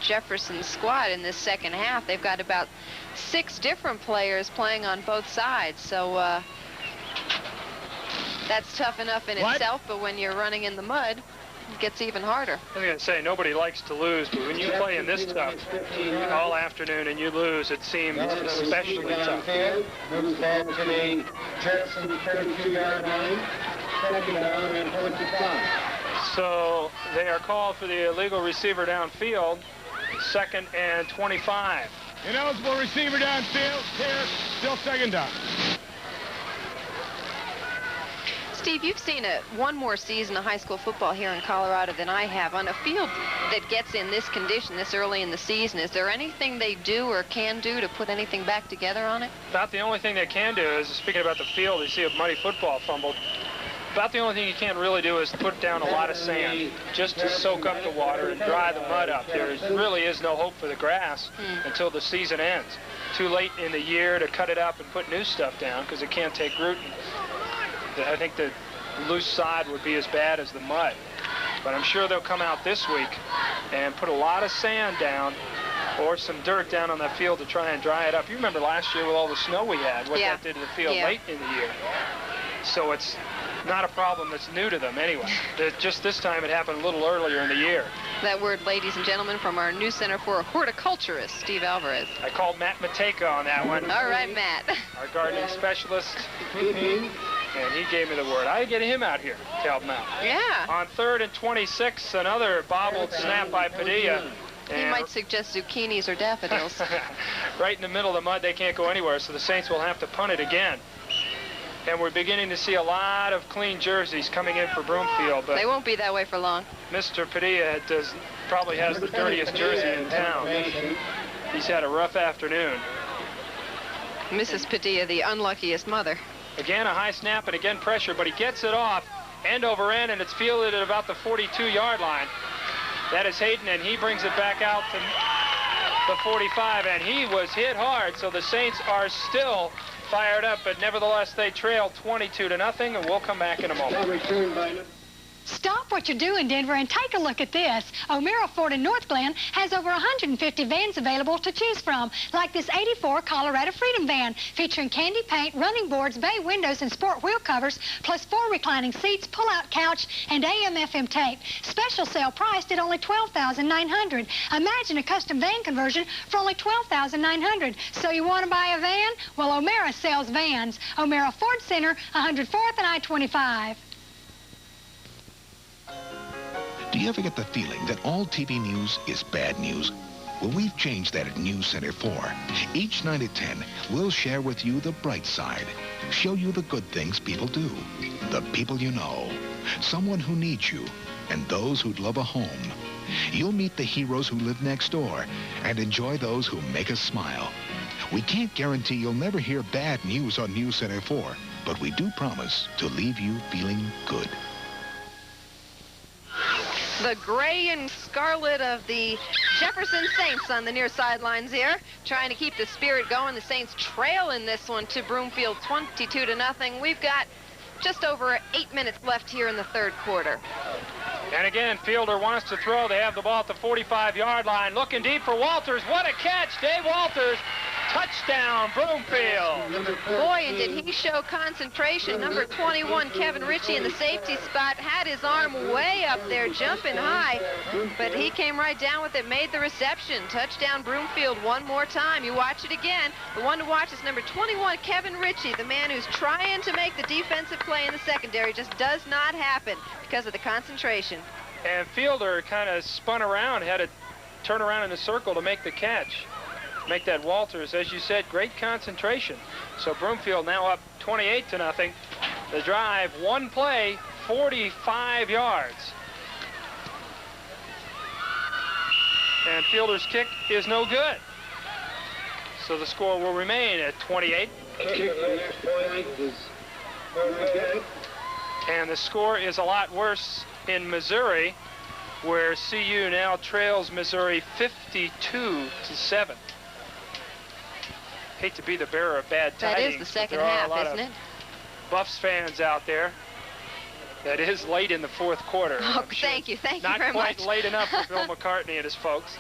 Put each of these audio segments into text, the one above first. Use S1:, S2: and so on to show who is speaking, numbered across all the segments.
S1: Jefferson squad in this second half. They've got about 6 different players playing on both sides, so that's tough enough in itself, but when you're running in the mud, it gets even harder.
S2: I was going to say, nobody likes to lose, but when you play in this tough all afternoon and you lose, it seems especially tough.
S3: Moves ball to the Jefferson 32-yard line. Second down and 25.
S2: So they are called for the illegal receiver downfield. 2nd and 25.
S4: Ineligible receiver downfield. Here, still 2nd down.
S1: Steve, you've seen one more season of high school football here in Colorado than I have. On a field that gets in this condition this early in the season, is there anything they do or can do to put anything back together on it?
S2: About the only thing they can do is, speaking about the field, you see a muddy football fumble. About the only thing you can't really do is put down a lot of sand just to soak up the water and dry the mud up. There really is no hope for the grass until the season ends. Too late in the year to cut it up and put new stuff down because it can't take root. I think the loose side would be as bad as the mud. But I'm sure they'll come out this week and put a lot of sand down or some dirt down on that field to try and dry it up. You remember last year with all the snow we had, what that did to the field late in the year. So it's not a problem that's new to them anyway. Just this time it happened a little earlier in the year.
S1: That word, ladies and gentlemen, from our new Center for a Horticulturist, Steve Alvarez.
S2: I called Matt Mateka on that one.
S1: All right, Matt.
S2: Our gardening specialist. And he gave me the word. I get him out here to help him out.
S1: Yeah.
S2: On 3rd and 26, another bobbled snap by Padilla.
S1: He might suggest zucchinis or daffodils.
S2: Right in the middle of the mud, they can't go anywhere, so the Saints will have to punt it again. And we're beginning to see a lot of clean jerseys coming in for Broomfield. But
S1: they won't be that way for long.
S2: Mr. Padilla probably has the dirtiest jersey in town. He's had a rough afternoon.
S1: Mrs. Padilla, the unluckiest mother.
S2: Again, a high snap and again pressure, but he gets it off end over end, and it's fielded at about the 42-yard line. That is Hayden, and he brings it back out to the 45, and he was hit hard, so the Saints are still fired up, but nevertheless they trail 22-0, and we'll come back in a moment.
S5: Stop what you're doing, Denver, and take a look at this. O'Meara Ford in North Glen has over 150 vans available to choose from, like this 84 Colorado Freedom van, featuring candy paint, running boards, bay windows, and sport wheel covers, plus 4 reclining seats, pull-out couch, and AM/FM tape. Special sale priced at only $12,900. Imagine a custom van conversion for only $12,900. So you want to buy a van? Well, O'Meara sells vans. O'Meara Ford Center, 104th and I-25.
S6: Do you ever get the feeling that all TV news is bad news? Well, we've changed that at News Center 4. Each night at 10, we'll share with you the bright side, show you the good things people do, the people you know, someone who needs you, and those who'd love a home. You'll meet the heroes who live next door and enjoy those who make us smile. We can't guarantee you'll never hear bad news on News Center 4, but we do promise to leave you feeling good.
S1: The gray and scarlet of the Jefferson Saints on the near sidelines here, trying to keep the spirit going. The Saints trail in this one to Broomfield 22-0. We've got just over 8 minutes left here in the third quarter.
S2: And again, Fielder wants to throw. They have the ball at the 45-yard line. Looking deep for Walters. What a catch, Dave Walters. Touchdown, Broomfield.
S1: Boy, and did he show concentration. Number 21, Kevin Ritchie, in the safety spot, had his arm way up there, jumping high, but he came right down with it, made the reception. Touchdown, Broomfield, one more time. You watch it again. The one to watch is number 21, Kevin Ritchie, the man who's trying to make the defensive play in the secondary. Just does not happen because of the concentration.
S2: And Fielder kind of spun around, had to turn around in a circle to make the catch. Make that Walters, as you said, great concentration. So Broomfield now up 28-0. The drive, one play, 45 yards. And Fielder's kick is no good. So the score will remain at 28. And the score is a lot worse in Missouri, where CU now trails Missouri 52-7. Hate to be the bearer of bad tidings.
S1: That is the second half, isn't it?
S2: Buffs fans out there. That is late in the fourth quarter.
S1: Oh, thank you very much.
S2: Not quite late enough for Bill McCartney and his folks.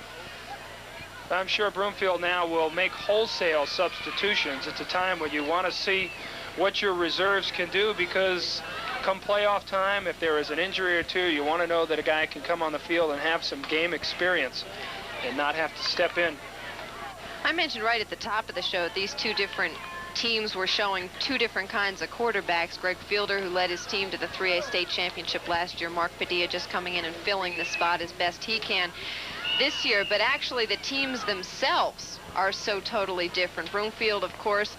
S2: I'm sure Broomfield now will make wholesale substitutions. It's a time when you want to see what your reserves can do, because come playoff time, if there is an injury or two, you want to know that a guy can come on the field and have some game experience and not have to step in.
S1: I mentioned right at the top of the show these two different teams were showing two different kinds of quarterbacks. Greg Fielder, who led his team to the 3A state championship last year. Mark Padilla just coming in and filling the spot as best he can this year. But actually the teams themselves are so totally different. Broomfield, of course,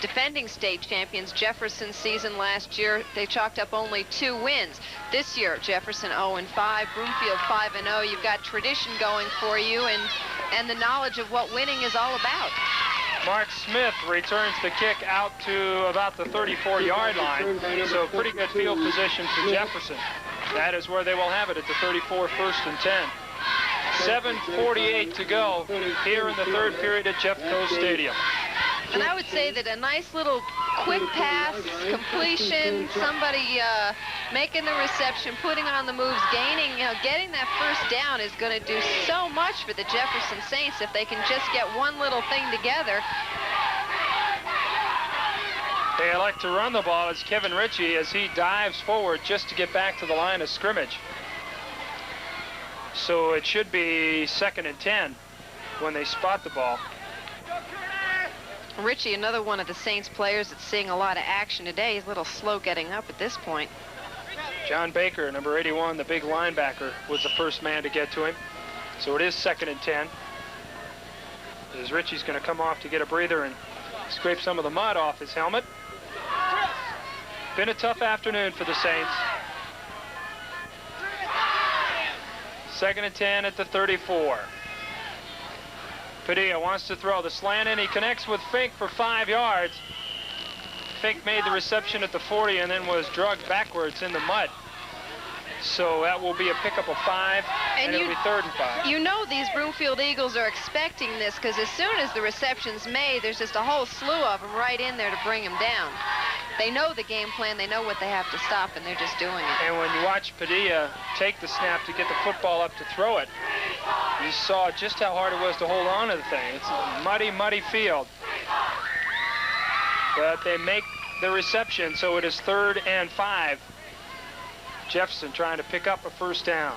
S1: defending state champions. Jefferson's season last year, they chalked up only 2 wins. This year, Jefferson 0-5, Broomfield 5-0. You've got tradition going for you and the knowledge of what winning is all about.
S2: Mark Smith returns the kick out to about the 34-yard line. So pretty good field position for Jefferson. That is where they will have it at the 34, 1st and 10. 7:48 to go here in the third period at Jeffco Stadium.
S1: And I would say that a nice little quick pass, completion, somebody making the reception, putting on the moves, gaining, getting that first down is going to do so much for the Jefferson Saints if they can just get one little thing together.
S2: They like to run the ball as Kevin Ritchie as he dives forward just to get back to the line of scrimmage. So it should be 2nd and 10 when they spot the ball.
S1: Ritchie, another one of the Saints players that's seeing a lot of action today. He's a little slow getting up at this point.
S2: John Baker, number 81, the big linebacker, was the first man to get to him. So it is 2nd and 10. As Ritchie's going to come off to get a breather and scrape some of the mud off his helmet. Been a tough afternoon for the Saints. 2nd and 10 at the 34. Padilla wants to throw the slant in. He connects with Fink for 5 yards. Fink made the reception at the 40 and then was drugged backwards in the mud. So that will be a pickup of 5, and it'll be 3rd and 5.
S1: You know these Broomfield Eagles are expecting this, because as soon as the reception's made, there's just a whole slew of them right in there to bring him down. They know the game plan, they know what they have to stop, and they're just doing it.
S2: And when you watch Padilla take the snap to get the football up to throw it, you saw just how hard it was to hold on to the thing. It's a muddy, muddy field. But they make the reception, so it is 3rd and 5. Jefferson trying to pick up a first down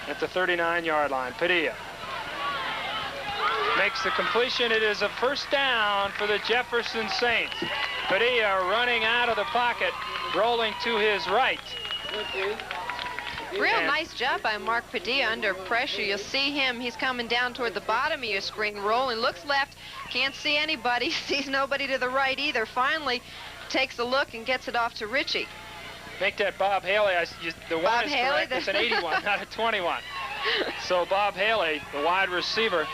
S2: at the 39-yard line. Padilla makes the completion. It is a first down for the Jefferson Saints. Padilla running out of the pocket, rolling to his right.
S1: Real nice job by Mark Padilla under pressure. You'll see him. He's coming down toward the bottom of your screen, rolling, looks left, can't see anybody, sees nobody to the right either. Finally takes a look and gets it off to Ritchie.
S2: Make that Bob Haley. The one
S1: Bob
S2: is
S1: Haley,
S2: correct. It's an 81, not a 21. So Bob Haley, the wide receiver.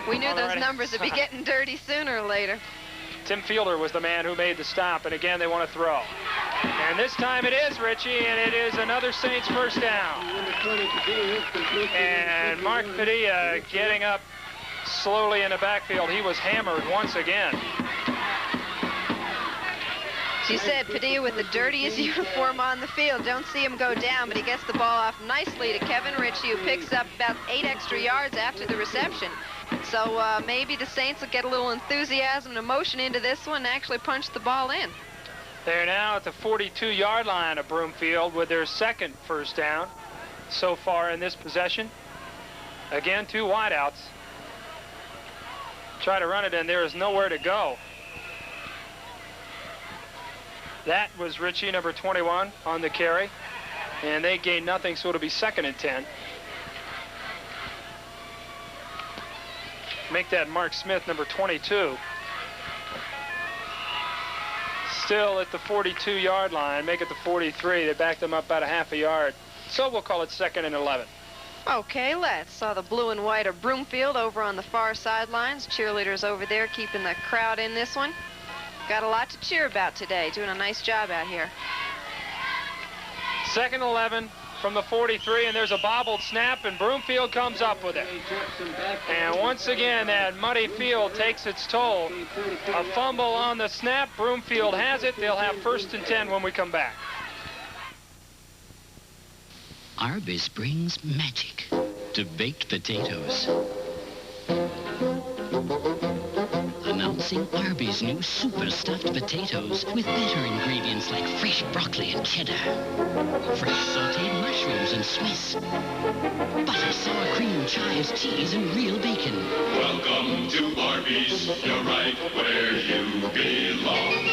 S1: We knew those numbers would be getting dirty sooner or later.
S2: Tim Fielder was the man who made the stop, and again they want to throw. And this time it is Ritchie, and it is another Saints first down. And Mark Padilla getting up slowly in the backfield. He was hammered once again.
S1: She said Padilla with the dirtiest uniform on the field. Don't see him go down, but he gets the ball off nicely to Kevin Ritchie, who picks up about 8 extra yards after the reception. So maybe the Saints will get a little enthusiasm and emotion into this one and actually punch the ball in.
S2: They're now at the 42-yard line of Broomfield with their 2nd first down so far in this possession. Again, 2 wideouts. Try to run it, and there is nowhere to go. That was Ritchie, number 21, on the carry. And they gained nothing, so it'll be 2nd and 10. Make that Mark Smith, number 22. Still at the 42-yard line. Make it the 43. They backed them up about a half a yard. So we'll call it 2nd and 11.
S1: Okay, let's. Saw the blue and white of Broomfield over on the far sidelines. Cheerleaders over there keeping the crowd in this one. Got a lot to cheer about today. Doing a nice job out here.
S2: 2nd and 11 from the 43, and there's a bobbled snap, and Broomfield comes up with it. And once again, that muddy field takes its toll. A fumble on the snap. Broomfield has it. They'll have 1st and 10 when we come back.
S7: Arby's brings magic to baked potatoes. Announcing Arby's new super stuffed potatoes with better ingredients like fresh broccoli and cheddar, fresh sauteed mushrooms and Swiss, butter sour cream, chives, cheese, and real bacon.
S8: Welcome to Arby's. You're right where you belong.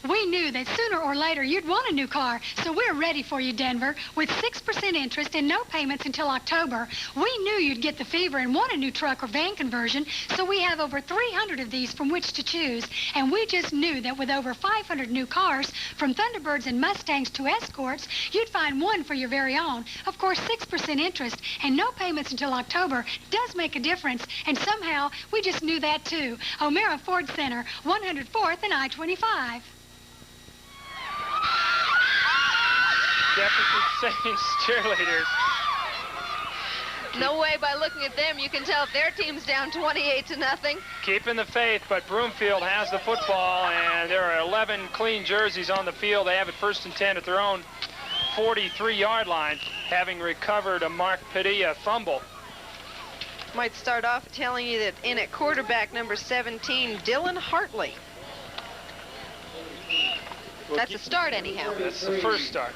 S5: We knew that sooner or later you'd want a new car, so we're ready for you, Denver. With 6% interest and no payments until October, we knew you'd get the fever and want a new truck or van conversion, so we have over 300 of these from which to choose. And we just knew that with over 500 new cars, from Thunderbirds and Mustangs to Escorts, you'd find one for your very own. Of course, 6% interest and no payments until October does make a difference, and somehow we just knew that too. O'Mara Ford Center, 104th and I-25.
S2: Jefferson Saints cheerleaders.
S1: No way by looking at them you can tell if their team's down 28-0.
S2: Keeping the faith, but Broomfield has the football, and there are 11 clean jerseys on the field. They have it 1st and 10 at their own 43-yard line, having recovered a Mark Padilla fumble.
S1: Might start off telling you that in at quarterback number 17, Dylan Hartley. That's a start anyhow.
S2: That's the first start.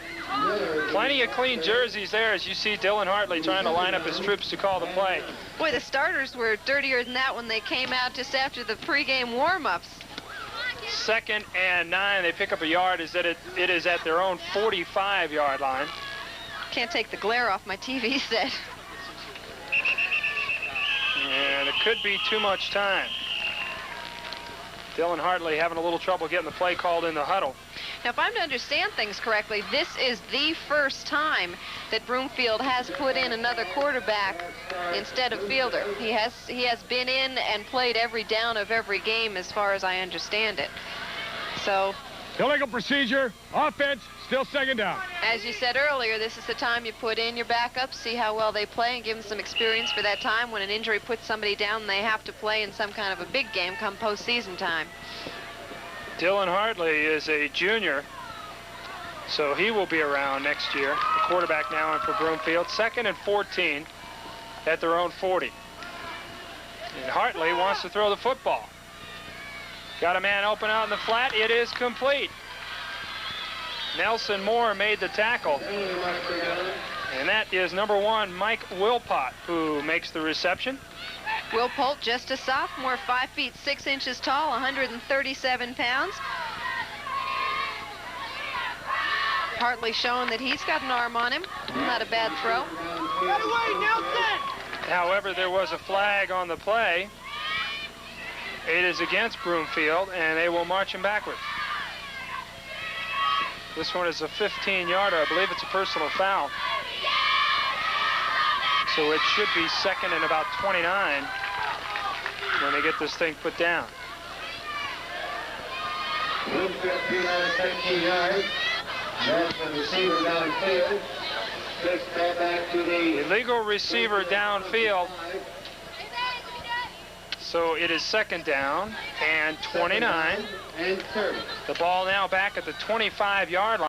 S2: Plenty of clean jerseys there as you see Dylan Hartley trying to line up his troops to call the play.
S1: Boy, the starters were dirtier than that when they came out just after the pregame warm-ups.
S2: 2nd and 9. They pick up a yard. It is at their own 45-yard line.
S1: Can't take the glare off my TV set.
S2: And it could be too much time. Dylan Hartley having a little trouble getting the play called in the huddle.
S1: Now, if I'm to understand things correctly, this is the first time that Broomfield has put in another quarterback instead of Fielder. He has been in and played every down of every game as far as I understand it. So,
S4: illegal procedure, offense, still 2nd down.
S1: As you said earlier, this is the time you put in your backups, see how well they play, and give them some experience for that time when an injury puts somebody down and they have to play in some kind of a big game come postseason time.
S2: Dylan Hartley is a junior, so he will be around next year. The quarterback now in for Broomfield. 2nd and 14 at their own 40. And Hartley wants to throw the football. Got a man open out in the flat. It is complete. Nelson Moore made the tackle. And that is number 1, Mike Wilpott, who makes the reception.
S1: Wilpott, just a sophomore, 5 feet 6 inches tall, 137 pounds. Hartley showing that he's got an arm on him. Not a bad throw.
S4: Get away, Nelson!
S2: However, there was a flag on the play. It is against Broomfield, and they will march him backwards. This one is a 15-yarder. I believe it's a personal foul. So it should be 2nd and about 29 when they get this thing put down.
S3: Broomfield 17 yards. That's the receiver downfield. Takes that back to the
S2: Illegal receiver downfield. So it is 2nd down and 29.
S3: and 30.
S2: The ball now back at the 25-yard line.